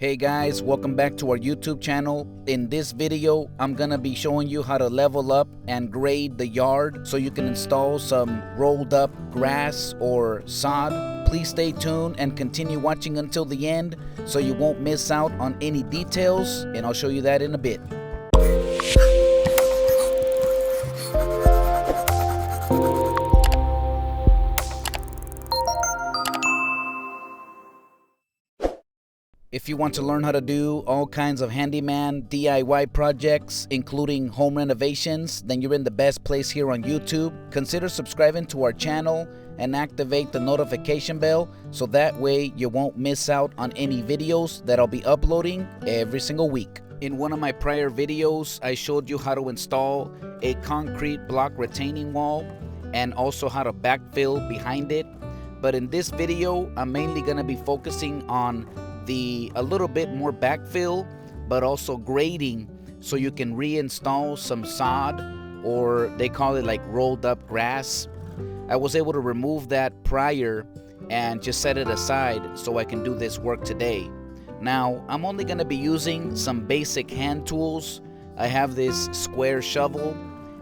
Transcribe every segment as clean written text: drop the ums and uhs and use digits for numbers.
Hey guys, welcome back to our YouTube channel. In this video, I'm gonna be showing you how to level up and grade the yard so you can install some rolled up grass or sod. Please stay tuned and continue watching until the end so you won't miss out on any details, and I'll show you that in a bit. If you want to learn how to do all kinds of handyman DIY projects, including home renovations, then you're in the best place here on YouTube. Consider subscribing to our channel and activate the notification bell so that way you won't miss out on any videos that I'll be uploading every single week. In one of my prior videos, I showed you how to install a concrete block retaining wall and also how to backfill behind it. But in this video, I'm mainly going to be focusing on a little bit more backfill, but also grading so you can reinstall some sod, or they call it like rolled up grass. I was able to remove that prior and just set it aside so I can do this work today. Now, I'm only going to be using some basic hand tools. I have this square shovel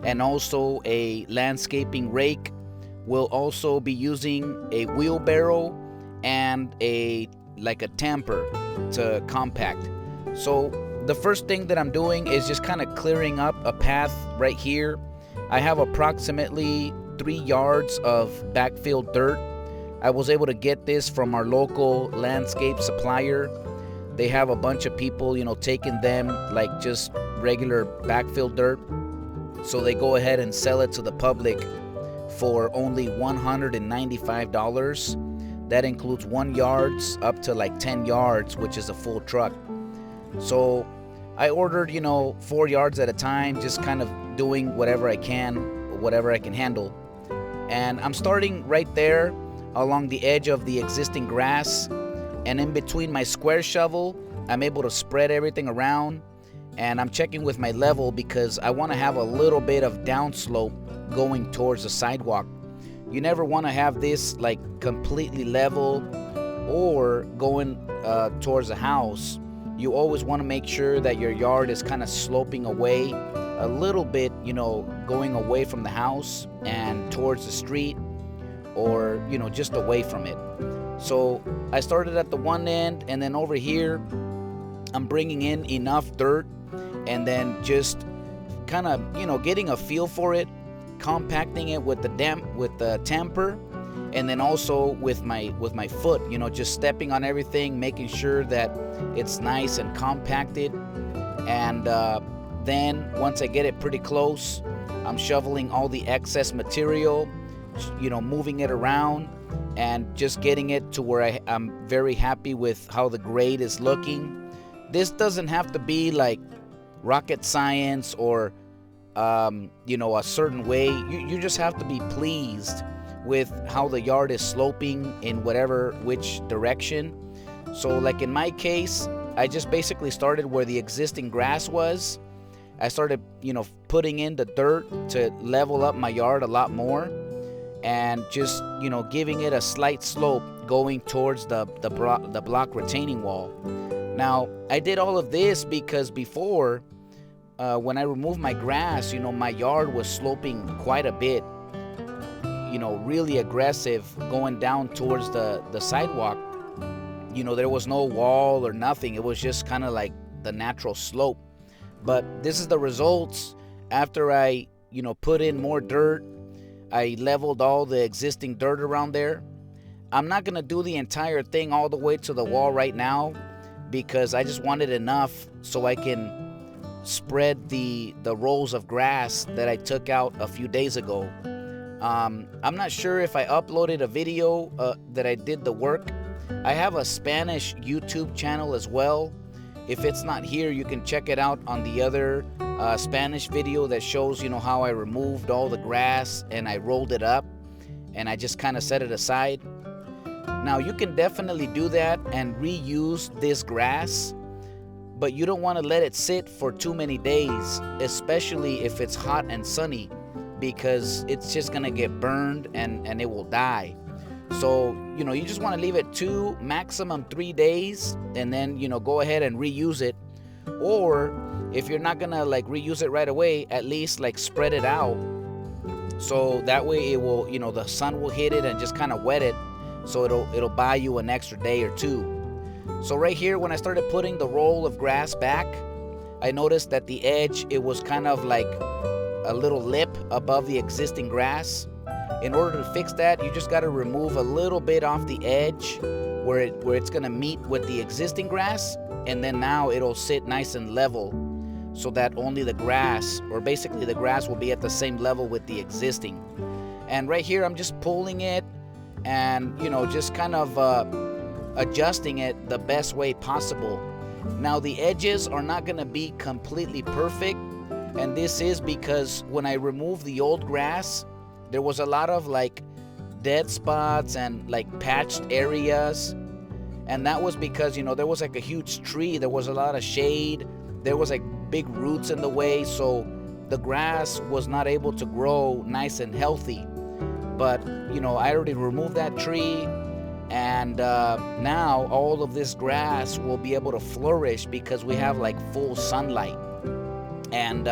and also a landscaping rake. We'll also be using a wheelbarrow and a tamper to compact. So the first thing that I'm doing is just kind of clearing up a path right here. I have approximately 3 yards of backfill dirt. I was able to get this from our local landscape supplier. They have a bunch of people, taking them like just regular backfill dirt. So they go ahead and sell it to the public for only $195. That includes 1 yards up to like 10 yards, which is a full truck. So I ordered, 4 yards at a time, just kind of doing whatever I can handle. And I'm starting right there along the edge of the existing grass. And in between my square shovel, I'm able to spread everything around. And I'm checking with my level because I want to have a little bit of downslope going towards the sidewalk. You never want to have this like completely level or going towards the house. You always want to make sure that your yard is kind of sloping away a little bit, going away from the house and towards the street, or just away from it. So I started at the one end, and then over here I'm bringing in enough dirt and then just kind of getting a feel for it, compacting it with the tamper, and then also with my foot, just stepping on everything, making sure that it's nice and compacted. And then once I get it pretty close, I'm shoveling all the excess material, moving it around and just getting it to where I'm very happy with how the grade is looking. This doesn't have to be like rocket science or a certain way. You just have to be pleased with how the yard is sloping in which direction. So like in my case, I just basically started where the existing grass was. I started putting in the dirt to level up my yard a lot more, and just giving it a slight slope going towards the block retaining wall. Now I did all of this because before, when I removed my grass, my yard was sloping quite a bit, really aggressive, going down towards the sidewalk. There was no wall or nothing. It was just kind of like the natural slope. But this is the results after I, put in more dirt. I leveled all the existing dirt around there. I'm not going to do the entire thing all the way to the wall right now because I just wanted enough so I can spread the rolls of grass that I took out a few days ago. I'm not sure if I uploaded a video that I did the work. I have a Spanish YouTube channel as well. If it's not here, you can check it out on the other Spanish video that shows how I removed all the grass and I rolled it up and I just kind of set it aside. Now you can definitely do that and reuse this grass, but you don't want to let it sit for too many days, especially if it's hot and sunny, because it's just gonna get burned and it will die. So, you just want to leave it 2, maximum 3 days, and then, go ahead and reuse it. Or if you're not gonna like reuse it right away, at least like spread it out. So that way it will, the sun will hit it and just kind of wet it. So it'll buy you an extra day or 2. So right here, when I started putting the roll of grass back, I noticed that the edge, it was kind of like a little lip above the existing grass. In order to fix that, you just got to remove a little bit off the edge where it's going to meet with the existing grass, and then now it'll sit nice and level so that only the grass, or basically the grass, will be at the same level with the existing. And right here, I'm just pulling it and, just kind of adjusting it the best way possible. Now the edges are not going to be completely perfect, and this is because when I removed the old grass, there was a lot of like dead spots and like patched areas, and that was because there was like a huge tree, there was a lot of shade, there was like big roots in the way, so the grass was not able to grow nice and healthy. But I already removed that tree, and now all of this grass will be able to flourish because we have like full sunlight, and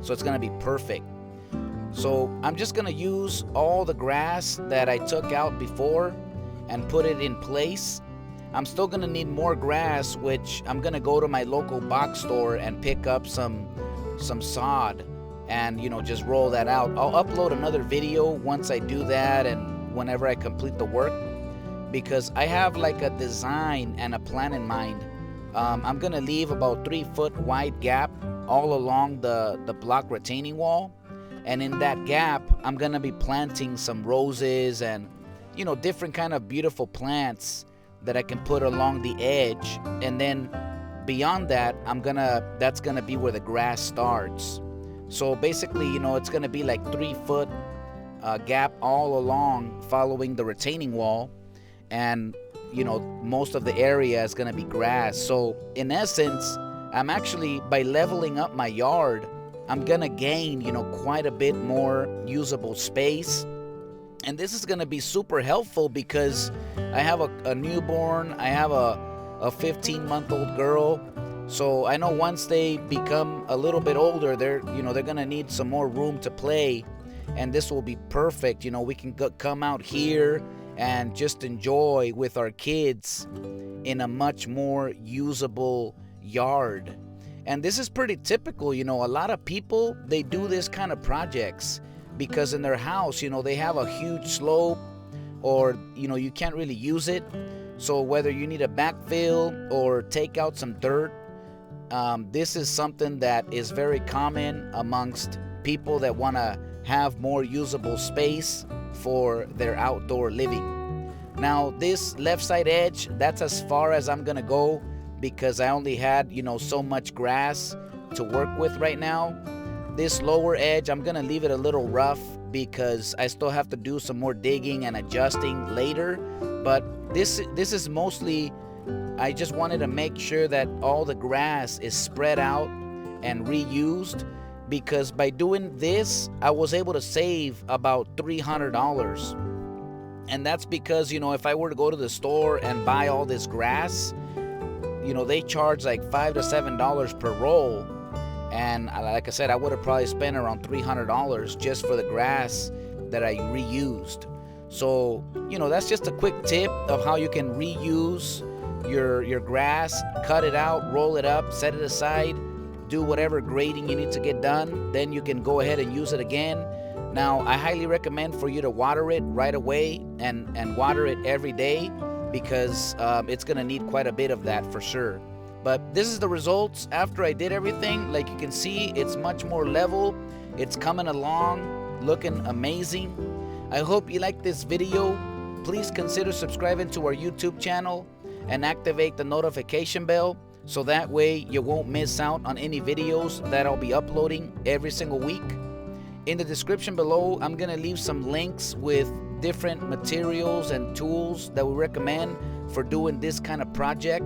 so it's gonna be perfect. So I'm just gonna use all the grass that I took out before and put it in place. I'm still gonna need more grass, which I'm gonna go to my local box store and pick up some sod and just roll that out. I'll upload another video once I do that and whenever I complete the work, because I have like a design and a plan in mind. I'm gonna leave about 3-foot wide gap all along the block retaining wall, and in that gap I'm gonna be planting some roses and different kind of beautiful plants that I can put along the edge, and then beyond that that's gonna be where the grass starts. So basically it's gonna be like 3-foot gap all along following the retaining wall, and most of the area is gonna be grass. So in essence, I'm actually, by leveling up my yard, I'm gonna gain quite a bit more usable space. And this is gonna be super helpful because I have a newborn, I have a 15-month-old girl. So I know once they become a little bit older, they're gonna need some more room to play, and this will be perfect. We can come out here and just enjoy with our kids in a much more usable yard. And this is pretty typical. A lot of people, they do this kind of projects because in their house, they have a huge slope, or you can't really use it. So whether you need a backfill or take out some dirt, this is something that is very common amongst people that want to have more usable space for their outdoor living. Now this left side edge, that's as far as I'm gonna go because I only had so much grass to work with right now. This lower edge, I'm gonna leave it a little rough because I still have to do some more digging and adjusting later. But this is mostly, I just wanted to make sure that all the grass is spread out and reused, because by doing this, I was able to save about $300. And that's because, if I were to go to the store and buy all this grass, they charge like $5 to $7 per roll. And like I said, I would have probably spent around $300 just for the grass that I reused. So, that's just a quick tip of how you can reuse your grass. Cut it out, roll it up, set it aside, do whatever grading you need to get done. Then you can go ahead and use it again. Now, I highly recommend for you to water it right away and water it every day, because it's gonna need quite a bit of that for sure. But this is the results after I did everything. Like you can see, it's much more level. It's coming along, looking amazing. I hope you like this video. Please consider subscribing to our YouTube channel and activate the notification bell, so that way you won't miss out on any videos that I'll be uploading every single week. In the description below, I'm gonna leave some links with different materials and tools that we recommend for doing this kind of project.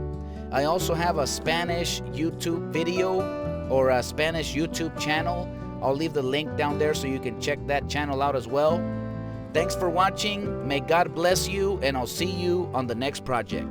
I also have a Spanish YouTube video, or a Spanish YouTube channel. I'll leave the link down there so you can check that channel out as well. Thanks for watching. May God bless you, and I'll see you on the next project.